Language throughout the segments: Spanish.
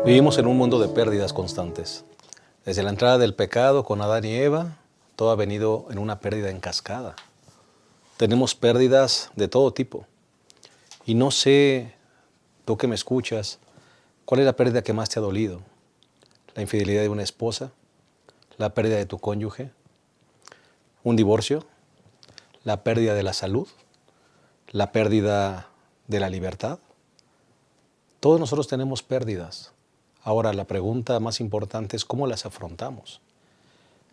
Vivimos en un mundo de pérdidas constantes. Desde la entrada del pecado con Adán y Eva, todo ha venido en una pérdida en cascada. Tenemos pérdidas de todo tipo. Y no sé, tú que me escuchas, ¿cuál es la pérdida que más te ha dolido? ¿La infidelidad de una esposa? ¿La pérdida de tu cónyuge? ¿Un divorcio? ¿La pérdida de la salud? ¿La pérdida de la libertad? Todos nosotros tenemos pérdidas. Ahora, la pregunta más importante es cómo las afrontamos.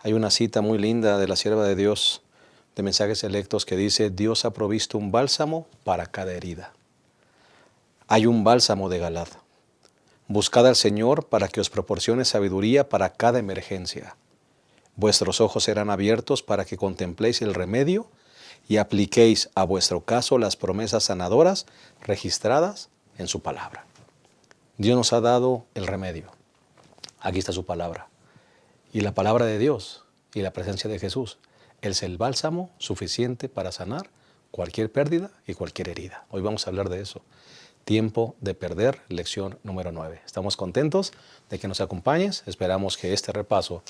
Hay una cita muy linda de la sierva de Dios de Mensajes Selectos que dice: Dios ha provisto un bálsamo para cada herida. Hay un bálsamo de Galaad. Buscad al Señor para que os proporcione sabiduría para cada emergencia. Vuestros ojos serán abiertos para que contempléis el remedio y apliquéis a vuestro caso las promesas sanadoras registradas en su palabra. Dios nos ha dado el remedio. Aquí está su palabra. Y la palabra de Dios y la presencia de Jesús es el bálsamo suficiente para sanar cualquier pérdida y cualquier herida. Hoy vamos a hablar de eso. Tiempo de perder, lección número 9. Estamos contentos de que nos acompañes. Esperamos que este repaso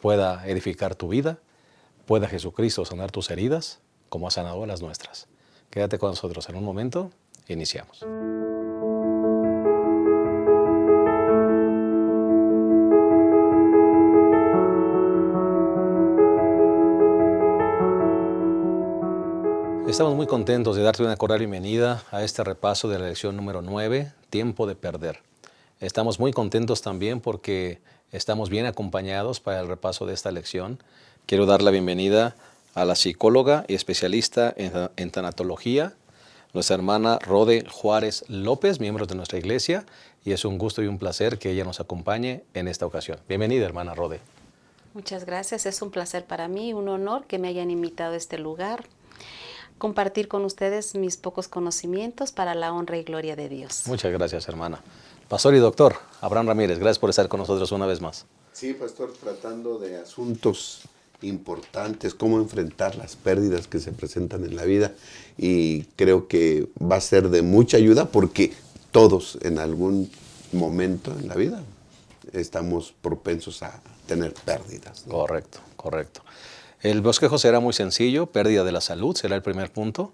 pueda edificar tu vida, pueda Jesucristo sanar tus heridas como ha sanado las nuestras. Quédate con nosotros en un momento. Iniciamos. Estamos muy contentos de darte una cordial bienvenida a este repaso de la lección número 9, Tiempo de perder. Estamos muy contentos también porque estamos bien acompañados para el repaso de esta lección. Quiero dar la bienvenida a la psicóloga y especialista en tanatología, nuestra hermana Rode Juárez López, miembro de nuestra iglesia, y es un gusto y un placer que ella nos acompañe en esta ocasión. Bienvenida, hermana Rode. Muchas gracias, es un placer para mí, un honor que me hayan invitado a este lugar. Compartir con ustedes mis pocos conocimientos para la honra y gloria de Dios. Muchas gracias, hermana. Pastor y doctor Abraham Ramírez, gracias por estar con nosotros una vez más. Sí, pastor, tratando de asuntos importantes, cómo enfrentar las pérdidas que se presentan en la vida, y creo que va a ser de mucha ayuda porque todos en algún momento en la vida estamos propensos a tener pérdidas, ¿no? Correcto, correcto. El bosquejo será muy sencillo: pérdida de la salud será el primer punto,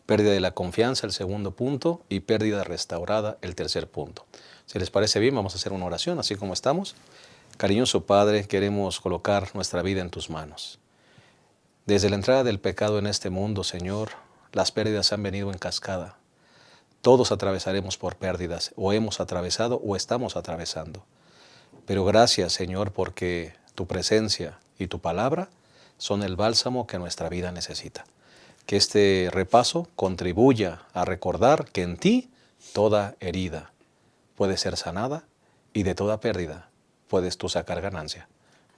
pérdida de la confianza el segundo punto y pérdida restaurada el tercer punto. Si les parece bien, vamos a hacer una oración así como estamos. Cariñoso Padre, queremos colocar nuestra vida en tus manos. Desde la entrada del pecado en este mundo, Señor, las pérdidas han venido en cascada. Todos atravesaremos por pérdidas, o hemos atravesado o estamos atravesando. Pero gracias, Señor, porque tu presencia y tu palabra son el bálsamo que nuestra vida necesita. Que este repaso contribuya a recordar que en ti toda herida puede ser sanada y de toda pérdida puedes tú sacar ganancia.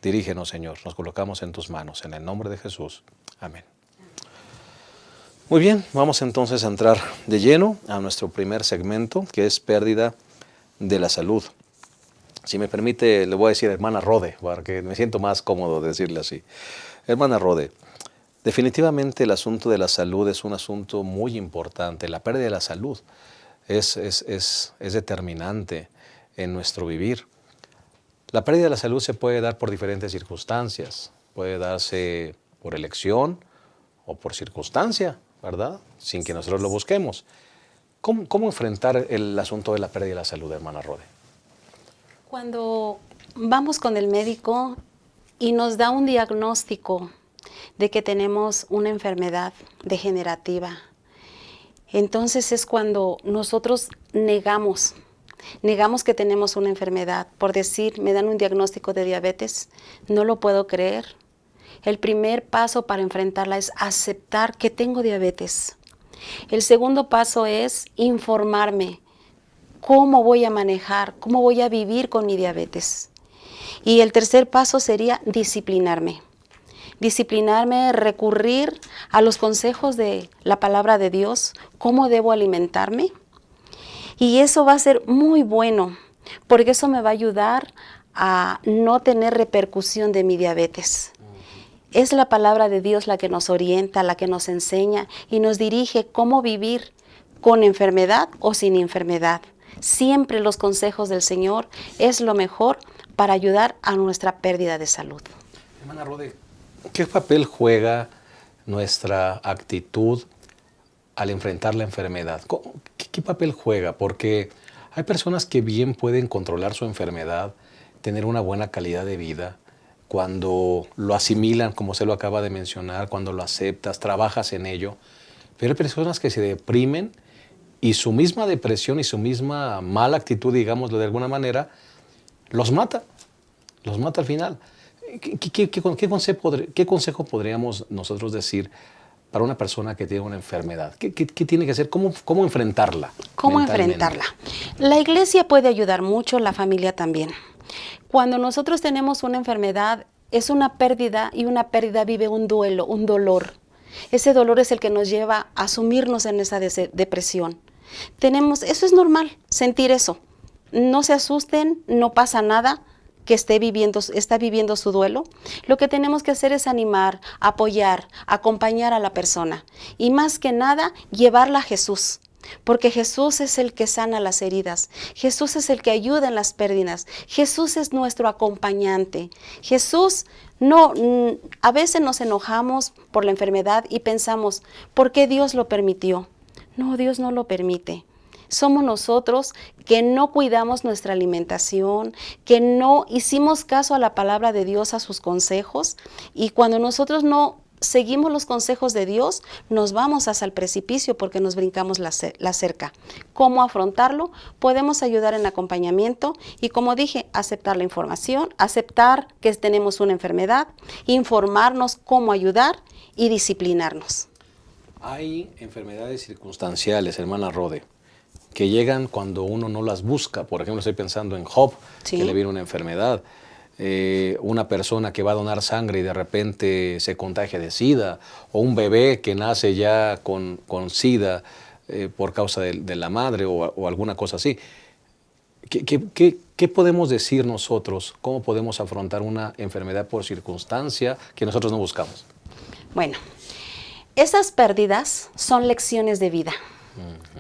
Dirígenos, Señor, nos colocamos en tus manos, en el nombre de Jesús. Amén. Muy bien, vamos entonces a entrar de lleno a nuestro primer segmento, que es pérdida de la salud. Si me permite, le voy a decir hermana Rode, porque me siento más cómodo decirle así. Hermana Rode, definitivamente el asunto de la salud es un asunto muy importante. La pérdida de la salud es determinante en nuestro vivir. La pérdida de la salud se puede dar por diferentes circunstancias. Puede darse por elección o por circunstancia, ¿verdad? Sin que nosotros lo busquemos. ¿Cómo enfrentar el asunto de la pérdida de la salud, hermana Rode? Cuando vamos con el médico y nos da un diagnóstico de que tenemos una enfermedad degenerativa, entonces es cuando nosotros negamos que tenemos una enfermedad. Por decir, me dan un diagnóstico de diabetes, no lo puedo creer. El primer paso para enfrentarla es aceptar que tengo diabetes. El segundo paso es informarme. ¿Cómo voy a manejar? ¿Cómo voy a vivir con mi diabetes? Y el tercer paso sería disciplinarme. Disciplinarme, recurrir a los consejos de la palabra de Dios, cómo debo alimentarme. Y eso va a ser muy bueno, porque eso me va a ayudar a no tener repercusión de mi diabetes. Es la palabra de Dios la que nos orienta, la que nos enseña y nos dirige cómo vivir con enfermedad o sin enfermedad, Siempre los consejos del Señor es lo mejor para ayudar a nuestra pérdida de salud. Hermana Rode, ¿qué papel juega nuestra actitud al enfrentar la enfermedad? ¿Qué papel juega? Porque hay personas que bien pueden controlar su enfermedad, tener una buena calidad de vida, cuando lo asimilan, como se lo acaba de mencionar, cuando lo aceptas, trabajas en ello. Pero hay personas que se deprimen y su misma depresión y su misma mala actitud, digámoslo de alguna manera, los mata al final. ¿Qué consejo podríamos nosotros decir para una persona que tiene una enfermedad? ¿Qué tiene que hacer? ¿Cómo enfrentarla? ¿Cómo mentalmente? enfrentarla? La iglesia puede ayudar mucho, la familia también. Cuando nosotros tenemos una enfermedad, es una pérdida y una pérdida vive un duelo, un dolor. Ese dolor es el que nos lleva a sumirnos en esa depresión. Eso es normal, sentir eso. No se asusten, no pasa nada que está viviendo su duelo. Lo que tenemos que hacer es animar, apoyar, acompañar a la persona. Y más que nada, llevarla a Jesús. Porque Jesús es el que sana las heridas. Jesús es el que ayuda en las pérdidas. Jesús es nuestro acompañante. Jesús a veces nos enojamos por la enfermedad y pensamos, ¿por qué Dios lo permitió? No, Dios no lo permite. Somos nosotros que no cuidamos nuestra alimentación, que no hicimos caso a la palabra de Dios, a sus consejos, y cuando nosotros no seguimos los consejos de Dios, nos vamos hacia el precipicio porque nos brincamos la cerca. ¿Cómo afrontarlo? Podemos ayudar en acompañamiento y, como dije, aceptar la información, aceptar que tenemos una enfermedad, informarnos cómo ayudar y disciplinarnos. Hay enfermedades circunstanciales, hermana Rode, que llegan cuando uno no las busca. Por ejemplo, estoy pensando en Job, Sí. que le vino una enfermedad. Una persona que va a donar sangre y de repente se contagia de SIDA, o un bebé que nace ya con SIDA por causa de la madre o alguna cosa así. ¿Qué podemos decir nosotros? ¿Cómo podemos afrontar una enfermedad por circunstancia que nosotros no buscamos? Bueno, esas pérdidas son lecciones de vida.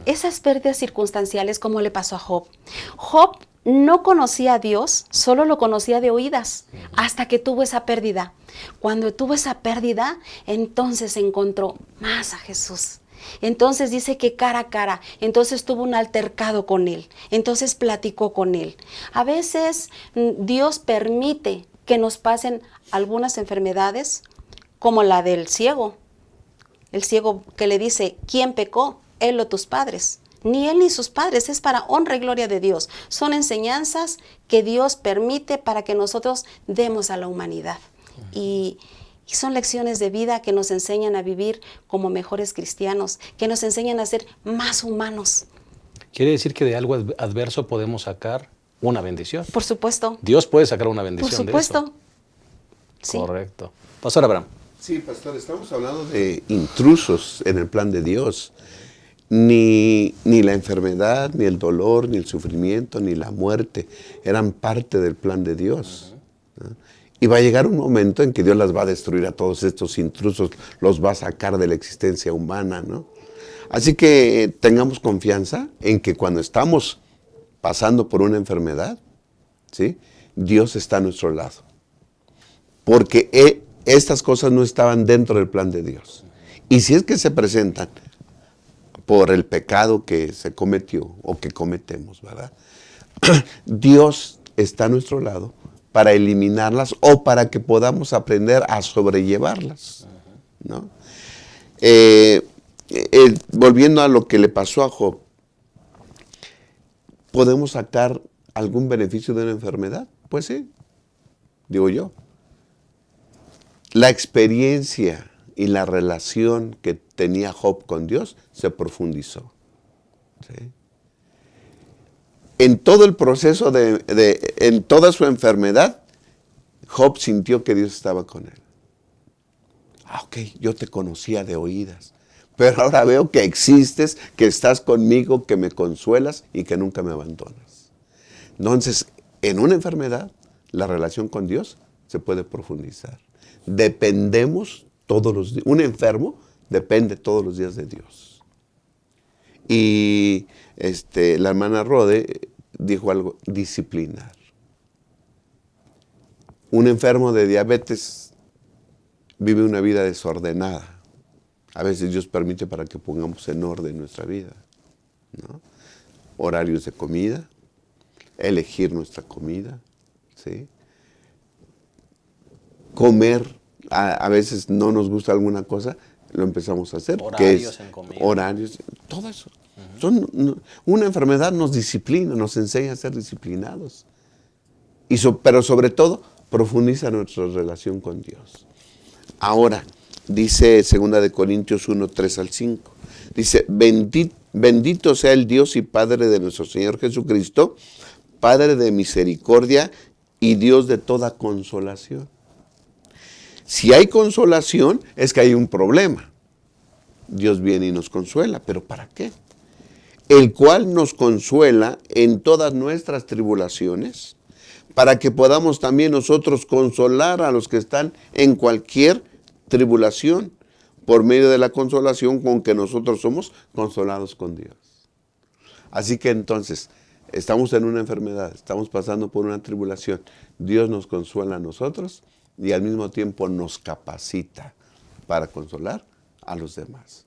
Esas pérdidas circunstanciales, como le pasó a Job. Job no conocía a Dios, solo lo conocía de oídas, hasta que tuvo esa pérdida. Cuando tuvo esa pérdida, entonces encontró más a Jesús. Entonces dice que cara a cara, entonces tuvo un altercado con Él, entonces platicó con Él. A veces Dios permite que nos pasen algunas enfermedades, como la del ciego. El ciego que le dice, ¿quién pecó? Él o tus padres. Ni él ni sus padres, es para honra y gloria de Dios. Son enseñanzas que Dios permite para que nosotros demos a la humanidad. Y son lecciones de vida que nos enseñan a vivir como mejores cristianos, que nos enseñan a ser más humanos. ¿Quiere decir que de algo adverso podemos sacar una bendición? Por supuesto. Dios puede sacar una bendición. Por supuesto. De eso. Sí. Correcto. Pastor Abraham. Sí, pastor, estamos hablando de intrusos en el plan de Dios. Ni la enfermedad, ni el dolor, ni el sufrimiento, ni la muerte eran parte del plan de Dios. ¿No? Y va a llegar un momento en que Dios las va a destruir a todos estos intrusos, los va a sacar de la existencia humana, ¿no? Así que tengamos confianza en que cuando estamos pasando por una enfermedad, ¿sí?, Dios está a nuestro lado. Porque estas cosas no estaban dentro del plan de Dios. Y si es que se presentan por el pecado que se cometió o que cometemos, ¿verdad? Dios está a nuestro lado para eliminarlas o para que podamos aprender a sobrellevarlas, ¿no? Volviendo a lo que le pasó a Job, ¿podemos sacar algún beneficio de una enfermedad? Pues sí, digo yo. La experiencia y la relación que tenía Job con Dios se profundizó. ¿Sí? En todo el proceso en toda su enfermedad, Job sintió que Dios estaba con él. Ok, yo te conocía de oídas, pero ahora veo que existes, que estás conmigo, que me consuelas y que nunca me abandonas. Entonces, en una enfermedad, la relación con Dios se puede profundizar. Dependemos todos los días. Un enfermo depende todos los días de Dios. Y la hermana Rode dijo algo, disciplinar. Un enfermo de diabetes vive una vida desordenada. A veces Dios permite para que pongamos en orden nuestra vida, ¿no? Horarios de comida, elegir nuestra comida, ¿sí? Comer, a veces no nos gusta alguna cosa, lo empezamos a hacer. Horarios en comida. Horarios, todo eso. Una enfermedad nos disciplina, nos enseña a ser disciplinados. Pero sobre todo, profundiza nuestra relación con Dios. Ahora, dice 2 Corintios 1, 3 al 5. Dice, bendito sea el Dios y Padre de nuestro Señor Jesucristo, Padre de misericordia y Dios de toda consolación. Si hay consolación, es que hay un problema. Dios viene y nos consuela, ¿pero para qué? El cual nos consuela en todas nuestras tribulaciones, para que podamos también nosotros consolar a los que están en cualquier tribulación, por medio de la consolación con que nosotros somos consolados con Dios. Así que entonces, estamos en una enfermedad, estamos pasando por una tribulación, Dios nos consuela a nosotros y al mismo tiempo nos capacita para consolar a los demás.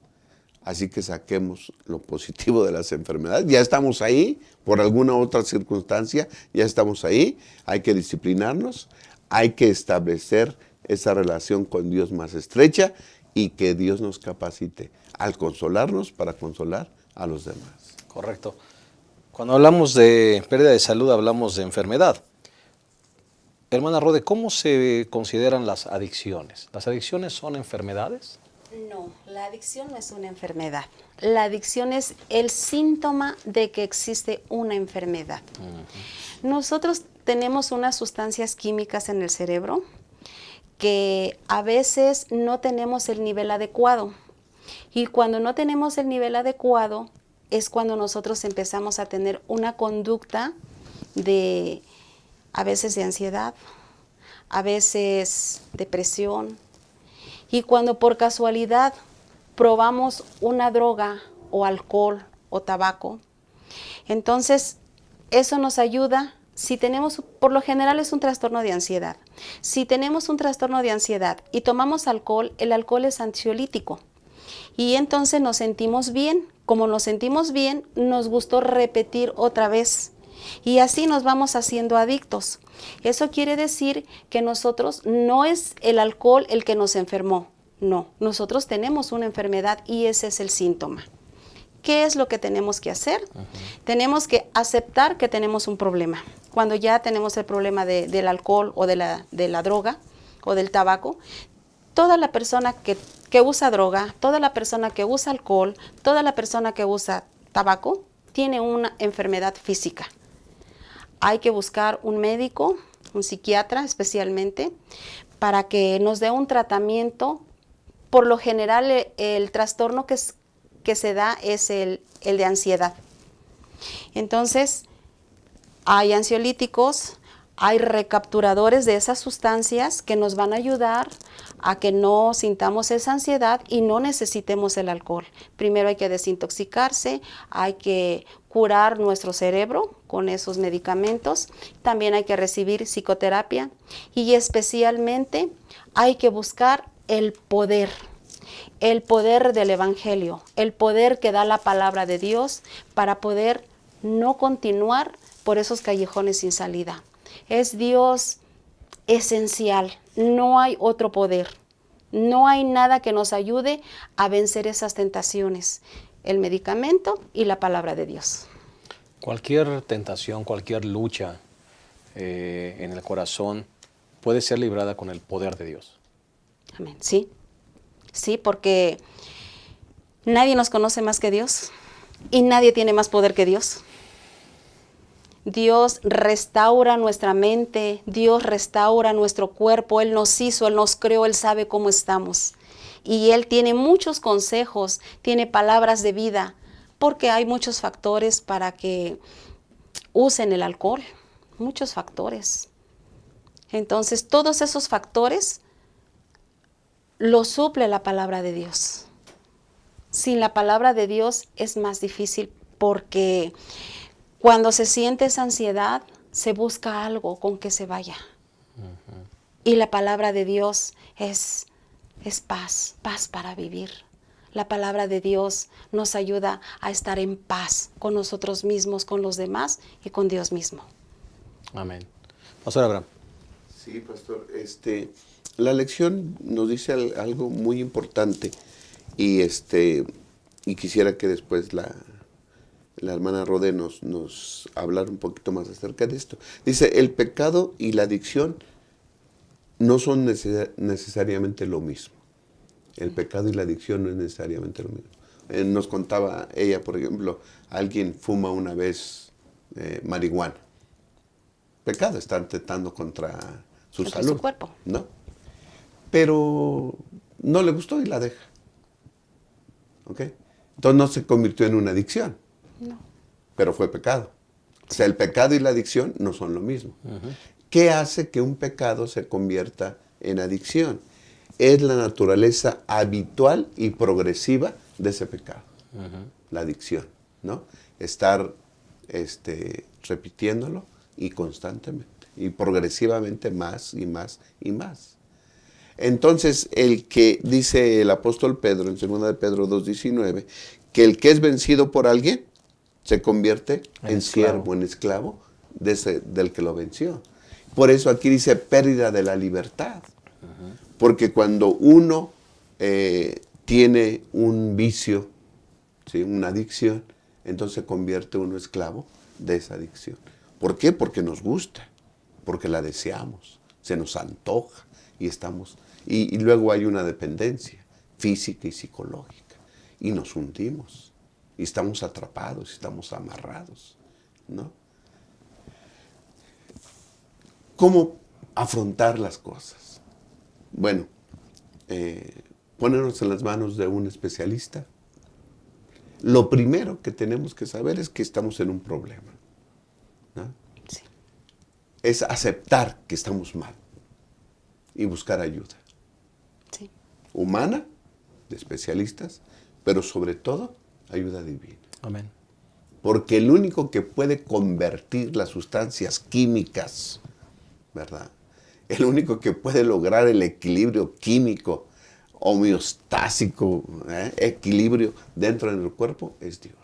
Así que saquemos lo positivo de las enfermedades. Ya estamos ahí, por alguna otra circunstancia, ya estamos ahí. Hay que disciplinarnos, hay que establecer esa relación con Dios más estrecha y que Dios nos capacite al consolarnos para consolar a los demás. Correcto. Cuando hablamos de pérdida de salud, hablamos de enfermedad. Hermana Rode, ¿cómo se consideran las adicciones? ¿Las adicciones son enfermedades? No, la adicción no es una enfermedad. La adicción es el síntoma de que existe una enfermedad. Nosotros tenemos unas sustancias químicas en el cerebro que a veces no tenemos el nivel adecuado. Y cuando no tenemos el nivel adecuado es cuando nosotros empezamos a tener una conducta a veces de ansiedad, a veces depresión. Y cuando por casualidad probamos una droga o alcohol o tabaco, entonces eso nos ayuda. Si tenemos, por lo general es un trastorno de ansiedad. Si tenemos un trastorno de ansiedad y tomamos alcohol, el alcohol es ansiolítico. Y entonces nos sentimos bien. Como nos sentimos bien, nos gustó repetir otra vez. Y así nos vamos haciendo adictos. Eso quiere decir que nosotros no es el alcohol el que nos enfermó. No, nosotros tenemos una enfermedad y ese es el síntoma. ¿Qué es lo que tenemos que hacer? Tenemos que aceptar que tenemos un problema. Cuando ya tenemos el problema del alcohol o de la droga o del tabaco, toda la persona que usa droga, toda la persona que usa alcohol, toda la persona que usa tabaco, tiene una enfermedad física. Hay que buscar un médico, un psiquiatra especialmente, para que nos dé un tratamiento. Por lo general, el trastorno que se da es el de ansiedad. Entonces, hay ansiolíticos, hay recapturadores de esas sustancias que nos van a ayudar a que no sintamos esa ansiedad y no necesitemos el alcohol. Primero hay que desintoxicarse, hay que curar nuestro cerebro con esos medicamentos. También hay que recibir psicoterapia y especialmente hay que buscar el poder del Evangelio, el poder que da la palabra de Dios para poder no continuar por esos callejones sin salida. Es Dios esencial, no hay otro poder, no hay nada que nos ayude a vencer esas tentaciones, el medicamento y la palabra de Dios. Cualquier tentación, cualquier lucha en el corazón puede ser librada con el poder de Dios. Amén, sí. Sí, porque nadie nos conoce más que Dios y nadie tiene más poder que Dios. Dios restaura nuestra mente, Dios restaura nuestro cuerpo, Él nos hizo, Él nos creó, Él sabe cómo estamos. Y Él tiene muchos consejos, tiene palabras de vida, porque hay muchos factores para que usen el alcohol, muchos factores. Entonces, todos esos factores lo suple la palabra de Dios. sin la palabra de Dios es más difícil, porque cuando se siente esa ansiedad, se busca algo con que se vaya. Y la palabra de Dios es paz, paz para vivir. La palabra de Dios nos ayuda a estar en paz con nosotros mismos, con los demás y con Dios mismo. Amén. Pastor Abraham. Sí, pastor. La lección nos dice algo muy importante y quisiera que después la hermana Rode nos hablara un poquito más acerca de esto. Dice, el pecado y la adicción no son necesariamente lo mismo. El pecado y la adicción no es necesariamente lo mismo. Nos contaba ella, por ejemplo, alguien fuma una vez marihuana. Pecado, está atentando contra su Contra salud. su cuerpo. ¿No? Pero no le gustó y la deja. ¿Ok? Entonces no se convirtió en una adicción. No. Pero fue pecado. O sea, el pecado y la adicción no son lo mismo. ¿Qué hace que un pecado se convierta en adicción? Es la naturaleza habitual y progresiva de ese pecado. La adicción, ¿no? Estar repitiéndolo y constantemente y progresivamente más y más y más. Entonces, el que dice el apóstol Pedro en 2 de Pedro 2:19, que el que es vencido por alguien se convierte en siervo, en esclavo del que lo venció. Por eso aquí dice pérdida de la libertad. Porque cuando uno tiene un vicio, ¿sí?, una adicción, entonces se convierte uno esclavo de esa adicción. ¿Por qué? Porque nos gusta, porque la deseamos, se nos antoja y luego hay una dependencia física y psicológica y nos hundimos y estamos atrapados, estamos amarrados, ¿no? ¿Cómo afrontar las cosas? Bueno, ponernos en las manos de un especialista. Lo primero que tenemos que saber es que estamos en un problema, ¿no? Sí. Es aceptar que estamos mal y buscar ayuda. Sí. Humana, de especialistas, pero sobre todo ayuda divina. Amén. Porque el único que puede convertir las sustancias químicas, ¿verdad?, el único que puede lograr el equilibrio químico, homeostásico, equilibrio dentro del cuerpo, es Dios.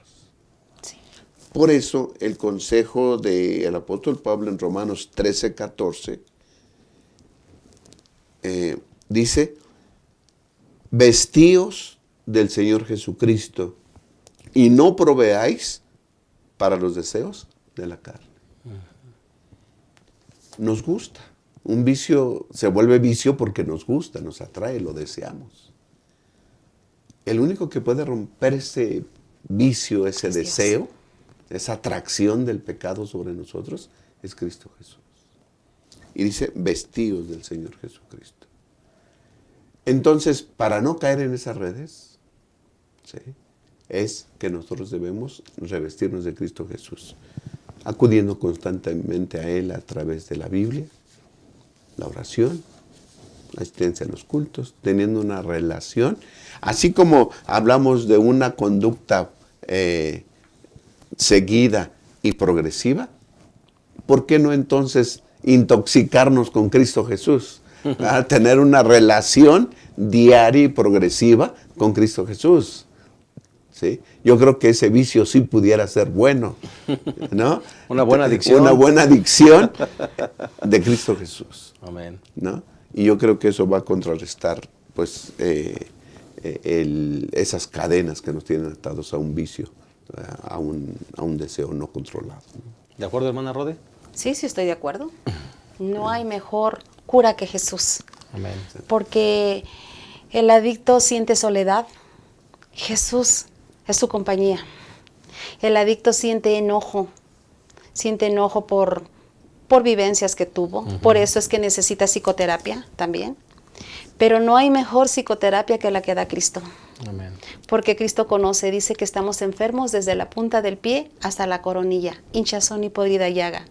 Sí. Por eso el consejo del apóstol Pablo en Romanos 13:14 dice, vestíos del Señor Jesucristo y no proveáis para los deseos de la carne. Nos gusta. Un vicio se vuelve vicio porque nos gusta, nos atrae, lo deseamos. El único que puede romper ese vicio, ese deseo, esa atracción del pecado sobre nosotros, es Cristo Jesús. Y dice, vestíos del Señor Jesucristo. Entonces, para no caer en esas redes, ¿sí?, es que nosotros debemos revestirnos de Cristo Jesús, acudiendo constantemente a Él a través de la Biblia, la oración, la asistencia a los cultos, teniendo una relación, así como hablamos de una conducta seguida y progresiva, ¿por qué no entonces intoxicarnos con Cristo Jesús? Tener una relación diaria y progresiva con Cristo Jesús. ¿Sí? Yo creo que ese vicio sí pudiera ser bueno, ¿no? Una buena adicción. Una buena adicción de Cristo Jesús. Amén. ¿No? Y yo creo que eso va a contrarrestar, pues, esas cadenas que nos tienen atados a un vicio, a un deseo no controlado. ¿De acuerdo, hermana Rode? Sí, estoy de acuerdo. No hay mejor cura que Jesús. Amén. Porque el adicto siente soledad. Jesús es su compañía. El adicto siente enojo por vivencias que tuvo. Por eso es que necesita psicoterapia también. Pero no hay mejor psicoterapia que la que da Cristo. Amén. Porque Cristo conoce, dice que estamos enfermos desde la punta del pie hasta la coronilla, hinchazón y podrida llaga.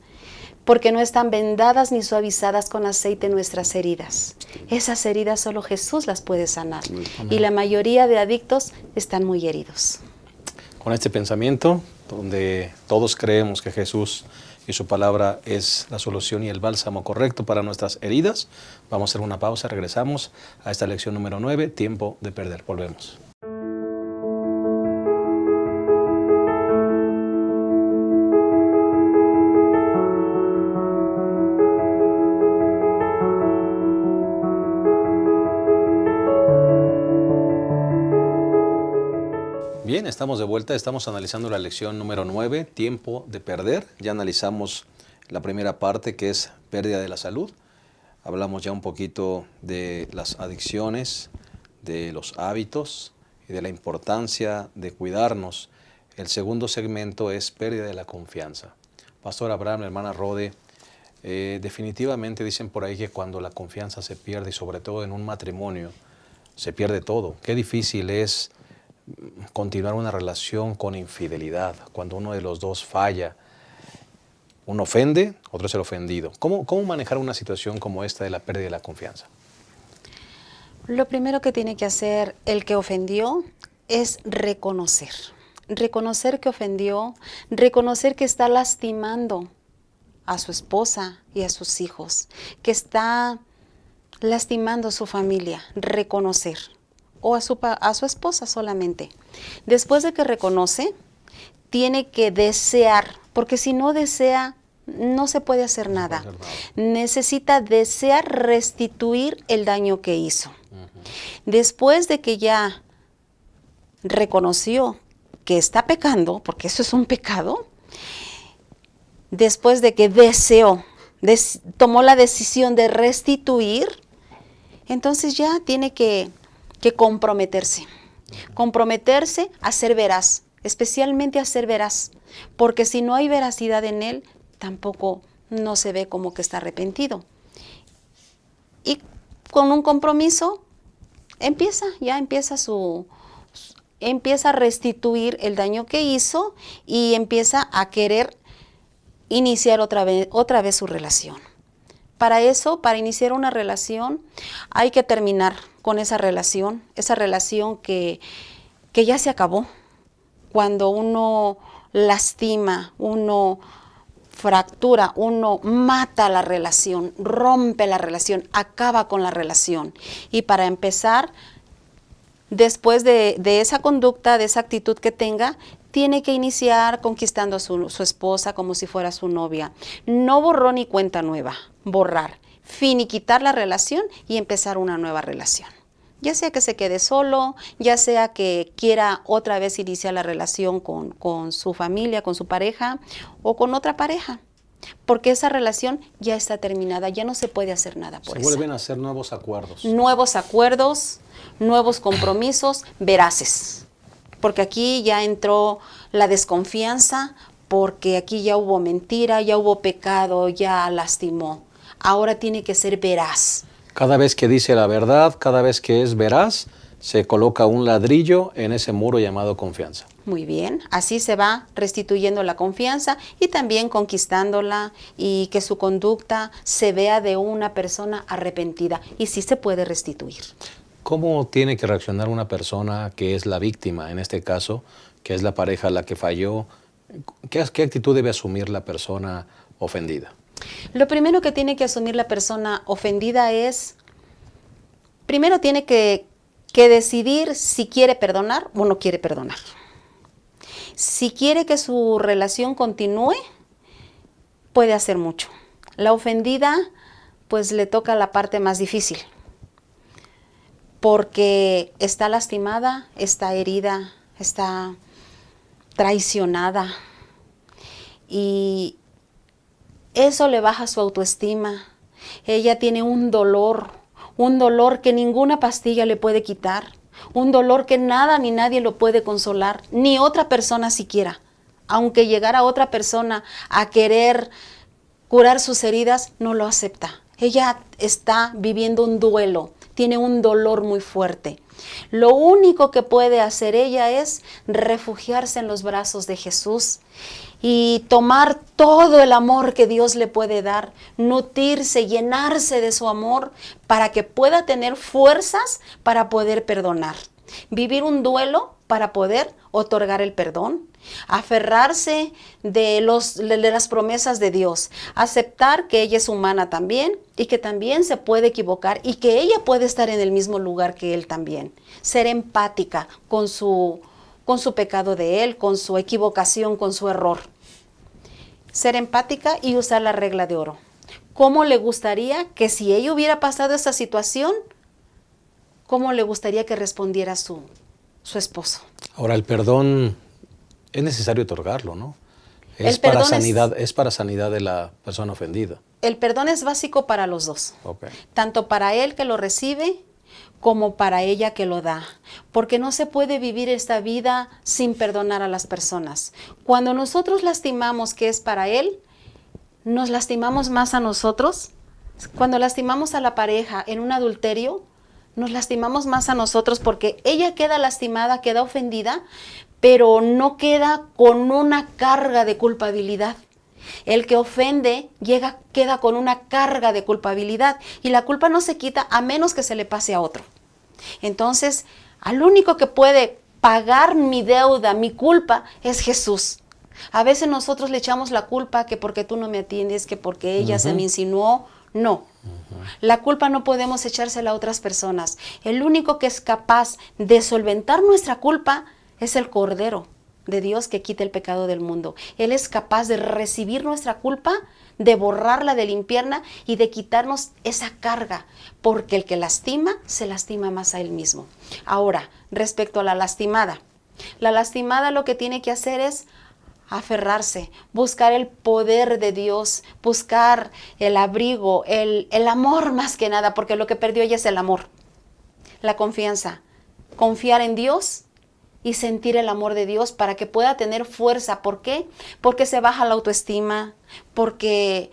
porque no están vendadas ni suavizadas con aceite nuestras heridas. Esas heridas solo Jesús las puede sanar. Y la mayoría de adictos están muy heridos. Con este pensamiento, donde todos creemos que Jesús y su palabra es la solución y el bálsamo correcto para nuestras heridas, vamos a hacer una pausa, regresamos a esta lección número 9, tiempo de perder. Volvemos. Bien, estamos de vuelta, estamos analizando la lección número 9, tiempo de perder. Ya analizamos la primera parte, que es pérdida de la salud. Hablamos ya un poquito de las adicciones, de los hábitos y de la importancia de cuidarnos. El segundo segmento es pérdida de la confianza. Pastor Abraham, hermana Rode, definitivamente dicen por ahí que cuando la confianza se pierde, y sobre todo en un matrimonio, se pierde todo. Qué difícil es continuar una relación con infidelidad, cuando uno de los dos falla. Uno ofende, otro es el ofendido. ¿Cómo manejar una situación como esta de la pérdida de la confianza? Lo primero que tiene que hacer el que ofendió es reconocer. Reconocer que ofendió, reconocer que está lastimando a su esposa y a sus hijos, que está lastimando a su familia, reconocer. O a su esposa solamente. Después de que reconoce, tiene que desear, porque si no desea, no se puede hacer nada. Necesita desear restituir el daño que hizo. Después de que ya reconoció que está pecando, porque eso es un pecado, después de que deseó, tomó la decisión de restituir, entonces ya tiene que comprometerse a ser veraz, especialmente a ser veraz, porque si no hay veracidad en él, tampoco no se ve como que está arrepentido. Y con un compromiso empieza a restituir el daño que hizo y empieza a querer iniciar otra vez su relación. Para eso, para iniciar una relación, hay que terminar con esa relación que ya se acabó. Cuando uno lastima, uno fractura, uno mata la relación, rompe la relación, acaba con la relación. Y para empezar, después de esa conducta, de esa actitud que tenga, tiene que iniciar conquistando a su esposa como si fuera su novia. No borrón ni cuenta nueva, borrar, finiquitar la relación y empezar una nueva relación. Ya sea que se quede solo, ya sea que quiera otra vez iniciar la relación con su familia, con su pareja o con otra pareja. Porque esa relación ya está terminada, ya no se puede hacer nada por eso. Se vuelven a hacer nuevos acuerdos. Nuevos acuerdos, nuevos compromisos veraces. Porque aquí ya entró la desconfianza, porque aquí ya hubo mentira, ya hubo pecado, ya lastimó. Ahora tiene que ser veraz. Cada vez que dice la verdad, cada vez que es veraz, se coloca un ladrillo en ese muro llamado confianza. Muy bien, así se va restituyendo la confianza y también conquistándola y que su conducta se vea de una persona arrepentida y sí se puede restituir. ¿Cómo tiene que reaccionar una persona que es la víctima, en este caso, que es la pareja la que falló? ¿Qué actitud debe asumir la persona ofendida? Lo primero que tiene que asumir la persona ofendida es, primero tiene que decidir si quiere perdonar o no quiere perdonar. Si quiere que su relación continúe, puede hacer mucho. La ofendida, pues le toca la parte más difícil, porque está lastimada, está herida, está traicionada y eso le baja su autoestima. Ella tiene un dolor que ninguna pastilla le puede quitar, un dolor que nada ni nadie lo puede consolar, ni otra persona siquiera. Aunque llegara otra persona a querer curar sus heridas, no lo acepta. Ella está viviendo un duelo, tiene un dolor muy fuerte. Lo único que puede hacer ella es refugiarse en los brazos de Jesús y tomar todo el amor que Dios le puede dar, nutrirse, llenarse de su amor para que pueda tener fuerzas para poder perdonar. Vivir un duelo para poder otorgar el perdón, aferrarse de las promesas de Dios, aceptar que ella es humana también y que también se puede equivocar y que ella puede estar en el mismo lugar que él también. Ser empática con su pecado de él, con su equivocación, con su error. Ser empática y usar la regla de oro. ¿Cómo le gustaría que si ella hubiera pasado esa situación, cómo le gustaría que respondiera su esposo? Ahora, el perdón es necesario otorgarlo, ¿no? El Es para perdón es para sanidad de la persona ofendida. El perdón es básico para los dos. Okay. Tanto para él que lo recibe como para ella que lo da. Porque no se puede vivir esta vida sin perdonar a las personas. Cuando nosotros lastimamos que es para él, nos lastimamos más a nosotros. Cuando lastimamos a la pareja en un adulterio, nos lastimamos más a nosotros porque ella queda lastimada, queda ofendida, pero no queda con una carga de culpabilidad. El que ofende queda con una carga de culpabilidad y la culpa no se quita a menos que se le pase a otro. Entonces, al único que puede pagar mi deuda, mi culpa, es Jesús. A veces nosotros le echamos la culpa que porque tú no me atiendes, que porque ella se me insinuó. No. La culpa no podemos echársela a otras personas. El único que es capaz de solventar nuestra culpa es el Cordero de Dios que quita el pecado del mundo. Él es capaz de recibir nuestra culpa, de borrarla, de limpiarla y de quitarnos esa carga, porque el que lastima, se lastima más a él mismo. Ahora, respecto a la lastimada lo que tiene que hacer es aferrarse, buscar el poder de Dios, buscar el abrigo, el amor más que nada, porque lo que perdió ella es el amor, la confianza, confiar en Dios y sentir el amor de Dios para que pueda tener fuerza. ¿Por qué? Porque se baja la autoestima, porque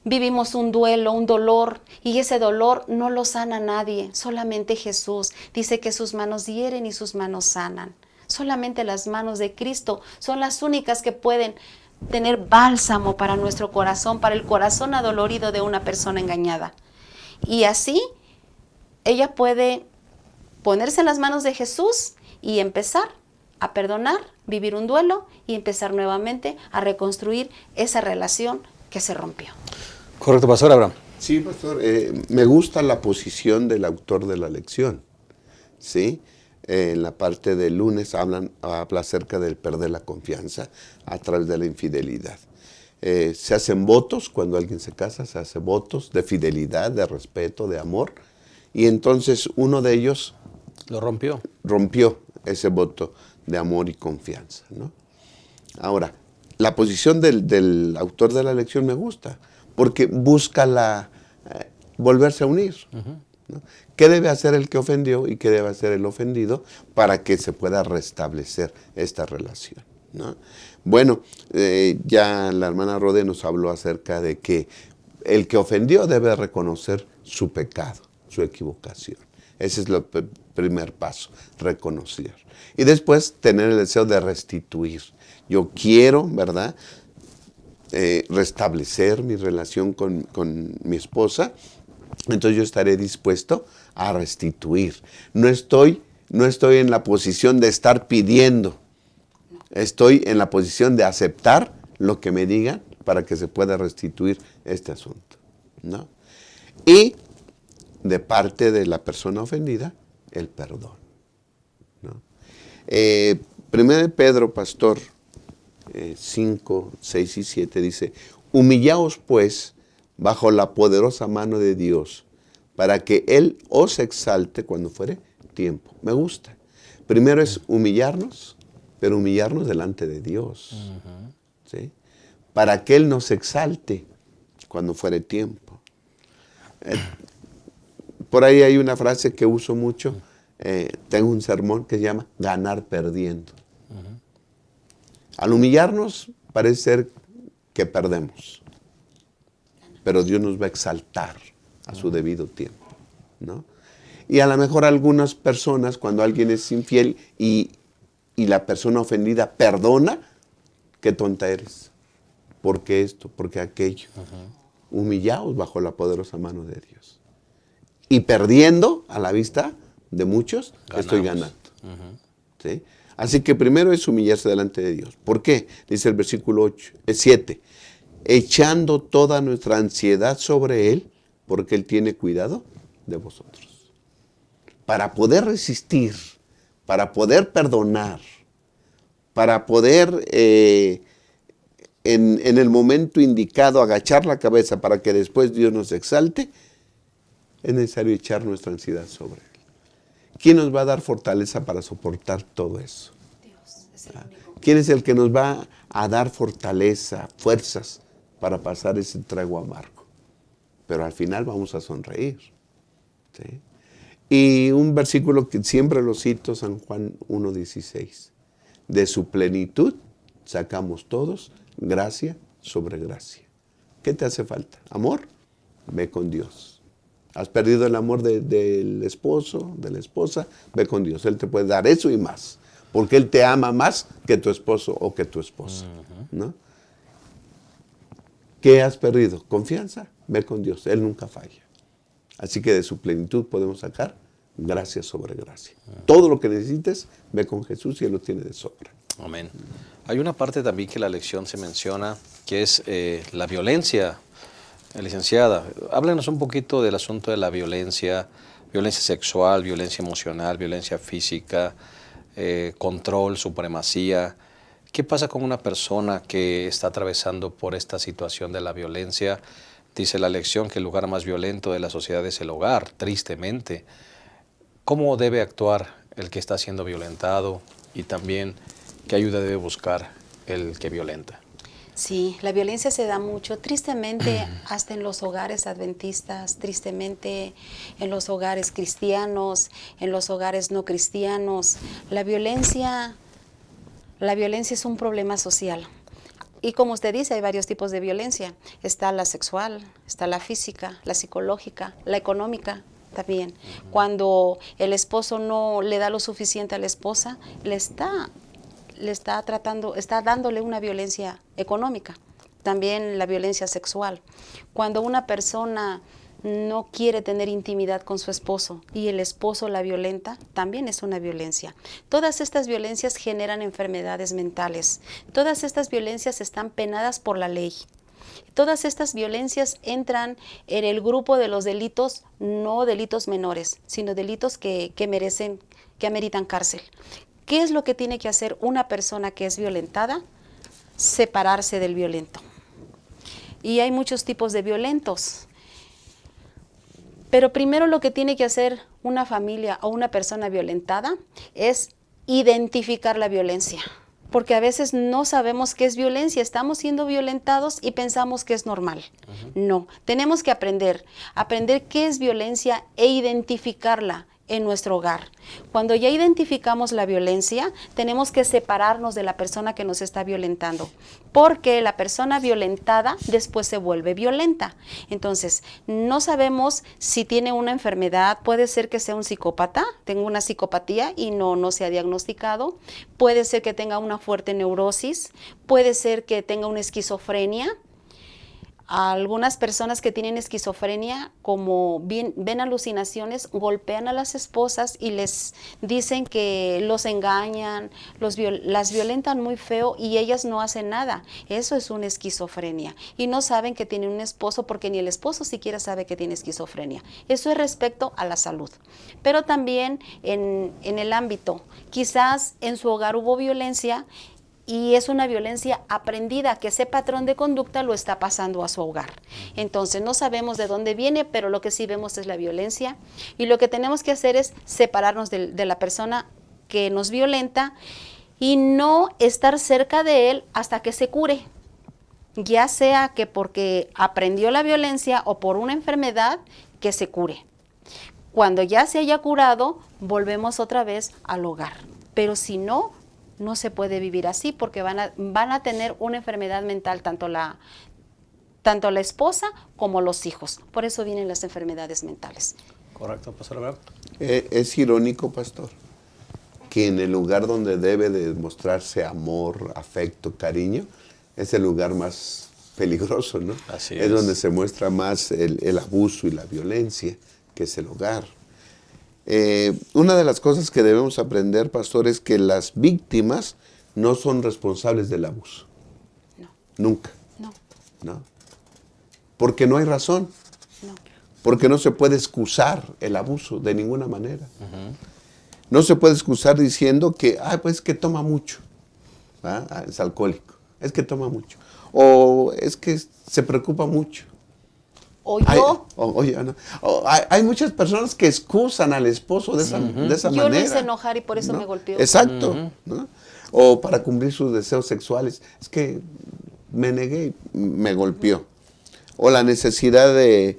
vivimos un duelo, un dolor, y ese dolor no lo sana nadie, solamente Jesús. Dice que sus manos hieren y sus manos sanan. Solamente las manos de Cristo son las únicas que pueden tener bálsamo para nuestro corazón, para el corazón adolorido de una persona engañada. Y así ella puede ponerse en las manos de Jesús y empezar a perdonar, vivir un duelo y empezar nuevamente a reconstruir esa relación que se rompió. Correcto, Pastor Abraham. Sí, pastor. Me gusta la posición del autor de la lección. ¿Sí? En la parte del lunes habla acerca del perder la confianza a través de la infidelidad. Se hacen votos cuando alguien se casa, se hace votos de fidelidad, de respeto, de amor. Y entonces uno de ellos Lo rompió. rompió ese voto de amor y confianza, ¿no? Ahora, la posición del autor de la lección me gusta, porque busca volverse a unir. ¿No? ¿Qué debe hacer el que ofendió y qué debe hacer el ofendido para que se pueda restablecer esta relación? ¿No? Bueno, ya la hermana Rode nos habló acerca de que el que ofendió debe reconocer su pecado, su equivocación. Ese es el primer paso, reconocer. Y después tener el deseo de restituir. Yo quiero, ¿verdad?, restablecer mi relación con mi esposa. Entonces yo estaré dispuesto a restituir. No estoy en la posición de estar pidiendo. Estoy en la posición de aceptar lo que me digan para que se pueda restituir este asunto, ¿no? Y de parte de la persona ofendida, el perdón, ¿no? Primero de Pedro, pastor, 5, 6 y 7 dice: humillaos pues bajo la poderosa mano de Dios, para que Él os exalte cuando fuere tiempo. Me gusta. Primero es humillarnos, pero humillarnos delante de Dios. ¿Sí? Para que Él nos exalte cuando fuere tiempo. Por ahí hay una frase que uso mucho. Tengo un sermón que se llama ganar perdiendo. Al humillarnos parece ser que perdemos, pero Dios nos va a exaltar a su debido tiempo, ¿no? Y a lo mejor algunas personas, cuando alguien es infiel y la persona ofendida perdona, qué tonta eres, por qué esto, por qué aquello. Humillaos bajo la poderosa mano de Dios. Y perdiendo a la vista de muchos, estoy ganando. ¿Sí? Así que primero es humillarse delante de Dios. ¿Por qué? Dice el versículo 7. Echando toda nuestra ansiedad sobre Él, porque Él tiene cuidado de vosotros. Para poder resistir, para poder perdonar, para poder en el momento indicado agachar la cabeza para que después Dios nos exalte, es necesario echar nuestra ansiedad sobre Él. ¿Quién nos va a dar fortaleza para soportar todo eso? Dios es el único. ¿Quién es el que nos va a dar fortaleza, fuerzas para pasar ese trago amargo? Pero al final vamos a sonreír. ¿Sí? Y un versículo que siempre lo cito, San Juan 1:16. De su plenitud sacamos todos gracia sobre gracia. ¿Qué te hace falta? ¿Amor? Ve con Dios. ¿Has perdido el amor del esposo, de la esposa? Ve con Dios. Él te puede dar eso y más. Porque Él te ama más que tu esposo o que tu esposa. ¿No? ¿Qué has perdido? Confianza. Ve con Dios. Él nunca falla. Así que de su plenitud podemos sacar gracia sobre gracia. Todo lo que necesites, ve con Jesús y Él lo tiene de sobra. Amén. Hay una parte también que la lección se menciona, que es la violencia. Licenciada, háblenos un poquito del asunto de la violencia sexual, violencia emocional, violencia física, control, supremacía. ¿Qué pasa con una persona que está atravesando por esta situación de la violencia? Dice la lección que el lugar más violento de la sociedad es el hogar, tristemente. ¿Cómo debe actuar el que está siendo violentado y también qué ayuda debe buscar el que violenta? Sí, la violencia se da mucho, tristemente, hasta en los hogares adventistas, tristemente en los hogares cristianos, en los hogares no cristianos. La violencia es un problema social. Y como usted dice, hay varios tipos de violencia. Está la sexual, está la física, la psicológica, la económica también. Cuando el esposo no le da lo suficiente a la esposa, está dándole una violencia económica, también la violencia sexual. Cuando una persona no quiere tener intimidad con su esposo y el esposo la violenta, también es una violencia. Todas estas violencias generan enfermedades mentales. Todas estas violencias están penadas por la ley. Todas estas violencias entran en el grupo de los delitos, no delitos menores, sino delitos que ameritan cárcel. ¿Qué es lo que tiene que hacer una persona que es violentada? Separarse del violento. Y hay muchos tipos de violentos. Pero primero lo que tiene que hacer una familia o una persona violentada es identificar la violencia. Porque a veces no sabemos qué es violencia, estamos siendo violentados y pensamos que es normal. No, tenemos que aprender qué es violencia e identificarla en nuestro hogar. Cuando ya identificamos la violencia, tenemos que separarnos de la persona que nos está violentando, porque la persona violentada después se vuelve violenta. Entonces, no sabemos si tiene una enfermedad, puede ser que sea un psicópata, tenga una psicopatía y no se ha diagnosticado, puede ser que tenga una fuerte neurosis, puede ser que tenga una esquizofrenia. A algunas personas que tienen esquizofrenia, como ven alucinaciones, golpean a las esposas y les dicen que los engañan, las violentan muy feo y ellas no hacen nada. Eso es una esquizofrenia. Y no saben que tienen un esposo porque ni el esposo siquiera sabe que tiene esquizofrenia. Eso es respecto a la salud. Pero también en el ámbito, quizás en su hogar hubo violencia y es una violencia aprendida, que ese patrón de conducta lo está pasando a su hogar. Entonces no sabemos de dónde viene, pero lo que sí vemos es la violencia y lo que tenemos que hacer es separarnos de la persona que nos violenta y no estar cerca de él hasta que se cure, ya sea que porque aprendió la violencia o por una enfermedad, que se cure. Cuando ya se haya curado, volvemos otra vez al hogar, pero si no, no se puede vivir así porque van a tener una enfermedad mental tanto la esposa como los hijos. Por eso vienen las enfermedades mentales. Correcto, Pastor Alberto. Es irónico, pastor, que en el lugar donde debe de demostrarse amor, afecto, cariño, es el lugar más peligroso, ¿no? Así es donde se muestra más el abuso y la violencia, que es el hogar. Una de las cosas que debemos aprender, pastor, es que las víctimas no son responsables del abuso. No. Nunca. No. ¿No? Porque no hay razón. No. Porque no se puede excusar el abuso de ninguna manera. No se puede excusar diciendo que, pues que toma mucho. ¿Ah? Es alcohólico. Es que toma mucho. O es que se preocupa mucho. O yo. Hay muchas personas que excusan al esposo de esa manera. Yo lo hice enojar y por eso me golpeó. Exacto. ¿No? O para cumplir sus deseos sexuales. Es que me negué y me golpeó. O la necesidad de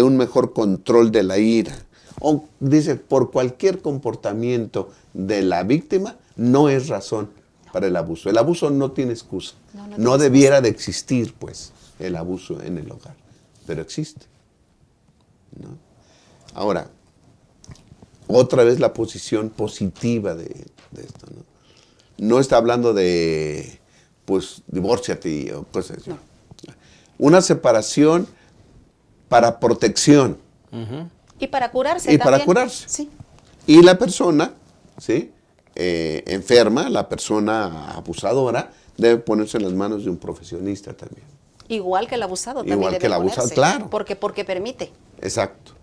un mejor control de la ira. O dice, por cualquier comportamiento de la víctima, no es razón para el abuso. El abuso no tiene excusa. No debiera de existir, pues, el abuso en el hogar. Pero existe, ¿no? Ahora, otra vez la posición positiva de esto, ¿no? No está hablando de, pues, divórciate o cosas así. No. Una separación para protección. Y para curarse Y también. para curarse. Sí. Y la persona, ¿sí? Enferma, la persona abusadora, debe ponerse en las manos de un profesionista también. Igual que el abusado también Igual debe que el abusado, ponerse, claro. Porque permite. Exacto.